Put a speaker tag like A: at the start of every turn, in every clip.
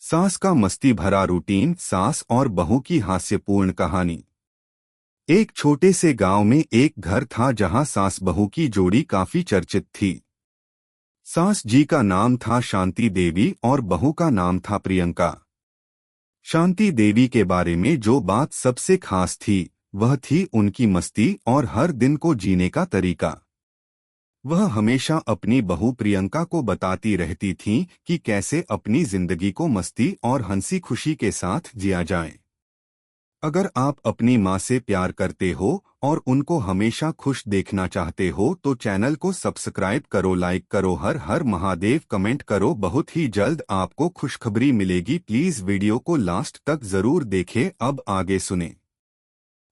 A: सास का मस्ती भरा रूटीन, सास और बहू की हास्यपूर्ण कहानी। एक छोटे से गांव में एक घर था जहां सास बहू की जोड़ी काफी चर्चित थी। सास जी का नाम था शांति देवी और बहू का नाम था प्रियंका। शांति देवी के बारे में जो बात सबसे खास थी वह थी उनकी मस्ती और हर दिन को जीने का तरीका। वह हमेशा अपनी बहू प्रियंका को बताती रहती थीं कि कैसे अपनी जिंदगी को मस्ती और हंसी खुशी के साथ जिया जाए। अगर आप अपनी माँ से प्यार करते हो और उनको हमेशा खुश देखना चाहते हो तो चैनल को सब्सक्राइब करो, लाइक करो, हर हर महादेव कमेंट करो। बहुत ही जल्द आपको खुशखबरी मिलेगी। प्लीज वीडियो को लास्ट तक जरूर देखें। अब आगे सुने।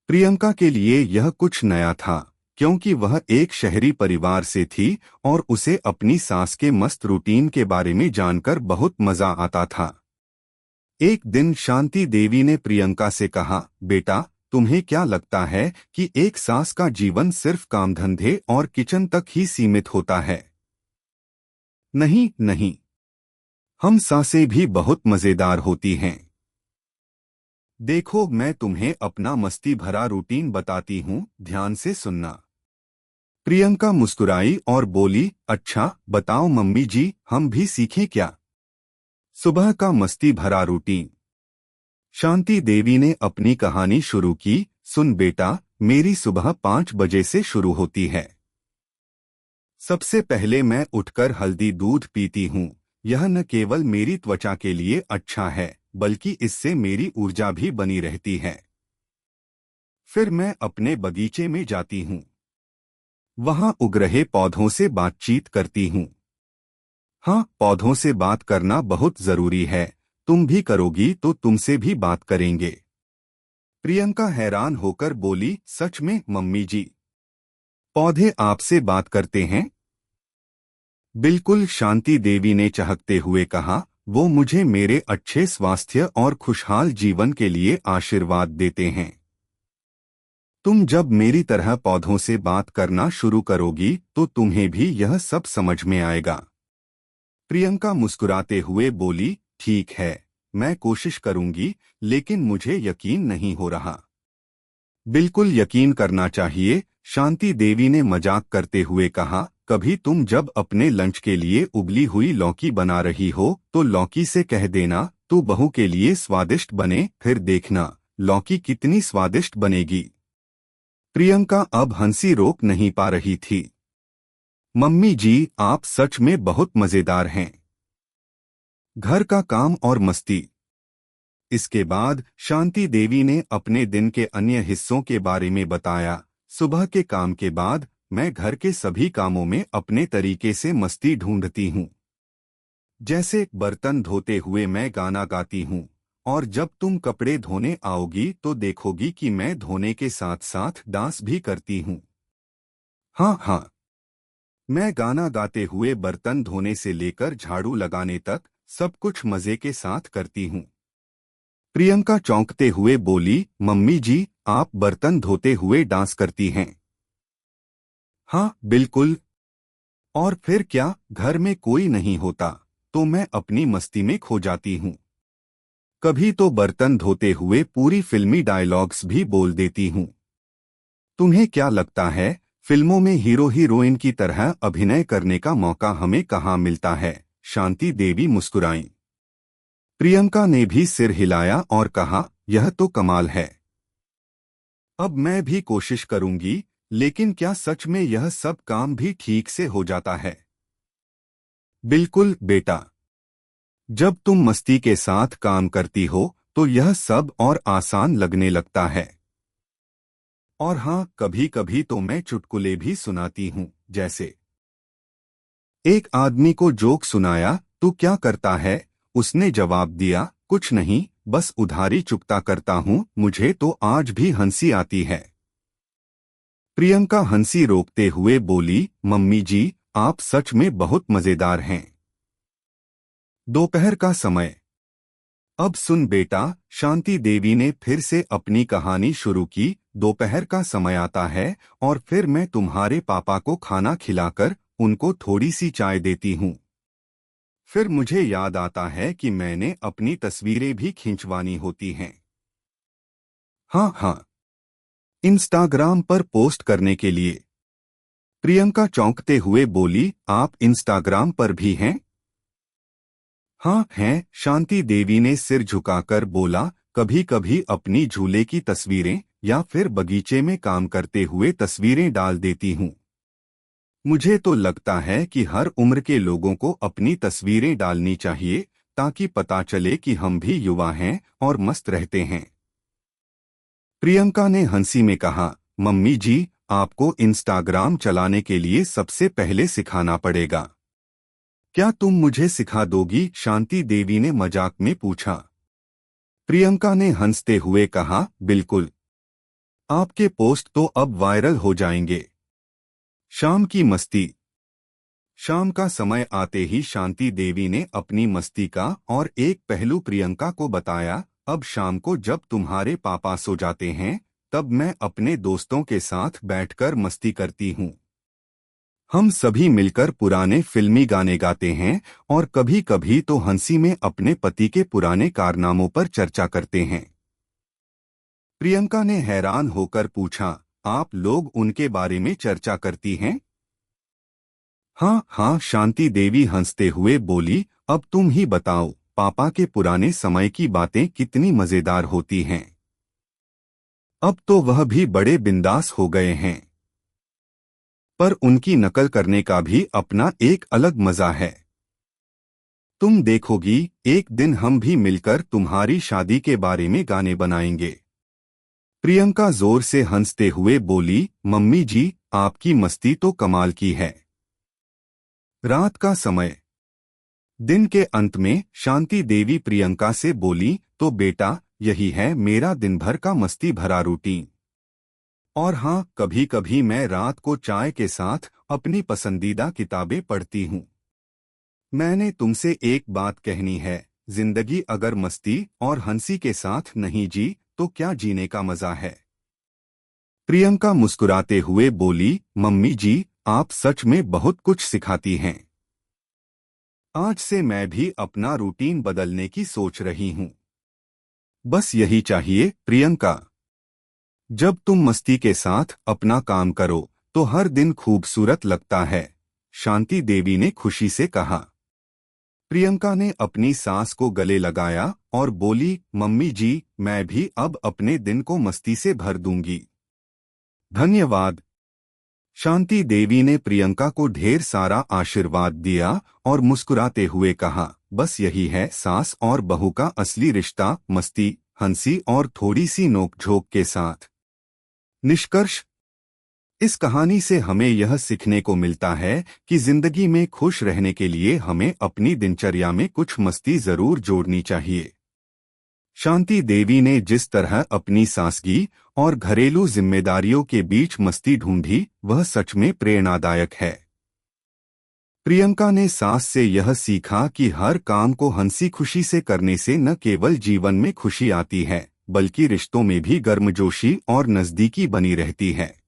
A: प्रियंका के लिए यह कुछ नया था क्योंकि वह एक शहरी परिवार से थी और उसे अपनी सास के मस्त रूटीन के बारे में जानकर बहुत मजा आता था। एक दिन शांति देवी ने प्रियंका से कहा, बेटा, तुम्हें क्या लगता है कि एक सास का जीवन सिर्फ काम धंधे और किचन तक ही सीमित होता है? नहीं नहीं, हम सासें भी बहुत मजेदार होती हैं। देखो, मैं तुम्हें अपना मस्ती भरा रूटीन बताती हूँ, ध्यान से सुनना। प्रियंका मुस्कुराई और बोली, अच्छा बताओ मम्मी जी, हम भी सीखें क्या? सुबह का मस्ती भरा रूटीन। शांति देवी ने अपनी कहानी शुरू की। सुन बेटा, मेरी सुबह 5 बजे से शुरू होती है। सबसे पहले मैं उठकर हल्दी दूध पीती हूँ। यह न केवल मेरी त्वचा के लिए अच्छा है बल्कि इससे मेरी ऊर्जा भी बनी रहती है। फिर मैं अपने बगीचे में जाती हूँ। वहाँ उग रहे पौधों से बातचीत करती हूँ। हाँ, पौधों से बात करना बहुत जरूरी है। तुम भी करोगी तो तुमसे भी बात करेंगे। प्रियंका हैरान होकर बोली, सच में मम्मी जी, पौधे आपसे बात करते हैं? बिल्कुल, शांति देवी ने चहकते हुए कहा, वो मुझे मेरे अच्छे स्वास्थ्य और खुशहाल जीवन के लिए आशीर्वाद देते हैं। तुम जब मेरी तरह पौधों से बात करना शुरू करोगी तो तुम्हें भी यह सब समझ में आएगा। प्रियंका मुस्कुराते हुए बोली, ठीक है, मैं कोशिश करूंगी, लेकिन मुझे यकीन नहीं हो रहा। बिल्कुल यकीन करना चाहिए, शांति देवी ने मजाक करते हुए कहा, कभी तुम जब अपने लंच के लिए उबली हुई लौकी बना रही हो तो लौकी से कह देना, तू बहू के लिए स्वादिष्ट बने, फिर देखना लौकी कितनी स्वादिष्ट बनेगी। प्रियंका अब हंसी रोक नहीं पा रही थी। मम्मी जी, आप सच में बहुत मजेदार हैं। घर का काम और मस्ती। इसके बाद शांति देवी ने अपने दिन के अन्य हिस्सों के बारे में बताया। सुबह के काम के बाद मैं घर के सभी कामों में अपने तरीके से मस्ती ढूंढती हूँ। जैसे बर्तन धोते हुए मैं गाना गाती हूँ, और जब तुम कपड़े धोने आओगी तो देखोगी कि मैं धोने के साथ साथ डांस भी करती हूँ। हाँ हाँ, मैं गाना गाते हुए बर्तन धोने से लेकर झाड़ू लगाने तक सब कुछ मजे के साथ करती हूँ। प्रियंका चौंकते हुए बोली, मम्मी जी, आप बर्तन धोते हुए डांस करती हैं? हाँ बिल्कुल। और फिर क्या, घर में कोई नहीं होता तो मैं अपनी मस्ती में खो जाती हूँ। कभी तो बर्तन धोते हुए पूरी फिल्मी डायलॉग्स भी बोल देती हूँ। तुम्हें क्या लगता है, फिल्मों में हीरो हीरोइन की तरह अभिनय करने का मौका हमें कहाँ मिलता है? शांति देवी मुस्कुराईं। प्रियंका ने भी सिर हिलाया और कहा, यह तो कमाल है। अब मैं भी कोशिश करूंगी, लेकिन क्या सच में यह सब काम भी ठीक से हो जाता है? बिल्कुल बेटा, जब तुम मस्ती के साथ काम करती हो तो यह सब और आसान लगने लगता है। और हाँ, कभी कभी तो मैं चुटकुले भी सुनाती हूँ। जैसे एक आदमी को जोक सुनाया, तू क्या करता है? उसने जवाब दिया, कुछ नहीं, बस उधारी चुकता करता हूँ। मुझे तो आज भी हंसी आती है। प्रियंका हंसी रोकते हुए बोली, मम्मी जी, आप सच में बहुत मजेदार हैं। दोपहर का समय। अब सुन बेटा, शांति देवी ने फिर से अपनी कहानी शुरू की। दोपहर का समय आता है और फिर मैं तुम्हारे पापा को खाना खिलाकर उनको थोड़ी सी चाय देती हूँ। फिर मुझे याद आता है कि मैंने अपनी तस्वीरें भी खिंचवानी होती हैं। हाँ हाँ, इंस्टाग्राम पर पोस्ट करने के लिए। प्रियंका चौंकते हुए बोली, आप इंस्टाग्राम पर भी हैं? हाँ हैं, शांति देवी ने सिर झुकाकर बोला, कभी कभी अपनी झूले की तस्वीरें या फिर बगीचे में काम करते हुए तस्वीरें डाल देती हूँ। मुझे तो लगता है कि हर उम्र के लोगों को अपनी तस्वीरें डालनी चाहिए ताकि पता चले कि हम भी युवा हैं और मस्त रहते हैं। प्रियंका ने हंसी में कहा, मम्मी जी, आपको इंस्टाग्राम चलाने के लिए सबसे पहले सिखाना पड़ेगा। क्या तुम मुझे सिखा दोगी? शांति देवी ने मजाक में पूछा। प्रियंका ने हंसते हुए कहा, बिल्कुल। आपके पोस्ट तो अब वायरल हो जाएंगे। शाम की मस्ती। शाम का समय आते ही शांति देवी ने अपनी मस्ती का और एक पहलू प्रियंका को बताया। अब शाम को जब तुम्हारे पापा सो जाते हैं तब मैं अपने दोस्तों के साथ बैठकर मस्ती करती हूँ। हम सभी मिलकर पुराने फिल्मी गाने गाते हैं और कभी कभी तो हंसी में अपने पति के पुराने कारनामों पर चर्चा करते हैं। प्रियंका ने हैरान होकर पूछा, आप लोग उनके बारे में चर्चा करती हैं? हाँ हाँ, शांति देवी हंसते हुए बोली, अब तुम ही बताओ, पापा के पुराने समय की बातें कितनी मजेदार होती हैं। अब तो वह भी बड़े बिंदास हो गए हैं, पर उनकी नकल करने का भी अपना एक अलग मजा है। तुम देखोगी, एक दिन हम भी मिलकर तुम्हारी शादी के बारे में गाने बनाएंगे। प्रियंका जोर से हंसते हुए बोली, मम्मी जी, आपकी मस्ती तो कमाल की है। रात का समय। दिन के अंत में शांति देवी प्रियंका से बोली, तो बेटा, यही है मेरा दिन भर का मस्ती भरा रूटीन। और हाँ, कभी कभी मैं रात को चाय के साथ अपनी पसंदीदा किताबें पढ़ती हूँ। मैंने तुमसे एक बात कहनी है, जिंदगी अगर मस्ती और हंसी के साथ नहीं जी तो क्या जीने का मजा है। प्रियंका मुस्कुराते हुए बोली, मम्मी जी, आप सच में बहुत कुछ सिखाती हैं। आज से मैं भी अपना रूटीन बदलने की सोच रही हूँ। बस यही चाहिए प्रियंका। जब तुम मस्ती के साथ अपना काम करो तो हर दिन खूबसूरत लगता है, शांति देवी ने खुशी से कहा। प्रियंका ने अपनी सास को गले लगाया और बोली, मम्मी जी, मैं भी अब अपने दिन को मस्ती से भर दूंगी। धन्यवाद। शांति देवी ने प्रियंका को ढेर सारा आशीर्वाद दिया और मुस्कुराते हुए कहा, बस यही है सास और बहू का असली रिश्ता, मस्ती, हंसी और थोड़ी सी नोकझोंक के साथ। निष्कर्ष। इस कहानी से हमें यह सीखने को मिलता है कि जिंदगी में खुश रहने के लिए हमें अपनी दिनचर्या में कुछ मस्ती जरूर जोड़नी चाहिए। शांति देवी ने जिस तरह अपनी सादगी और घरेलू जिम्मेदारियों के बीच मस्ती ढूंढी, वह सच में प्रेरणादायक है। प्रियंका ने सास से यह सीखा कि हर काम को हंसी खुशी से करने से न केवल जीवन में खुशी आती है, बल्कि रिश्तों में भी गर्मजोशी और नजदीकी बनी रहती है।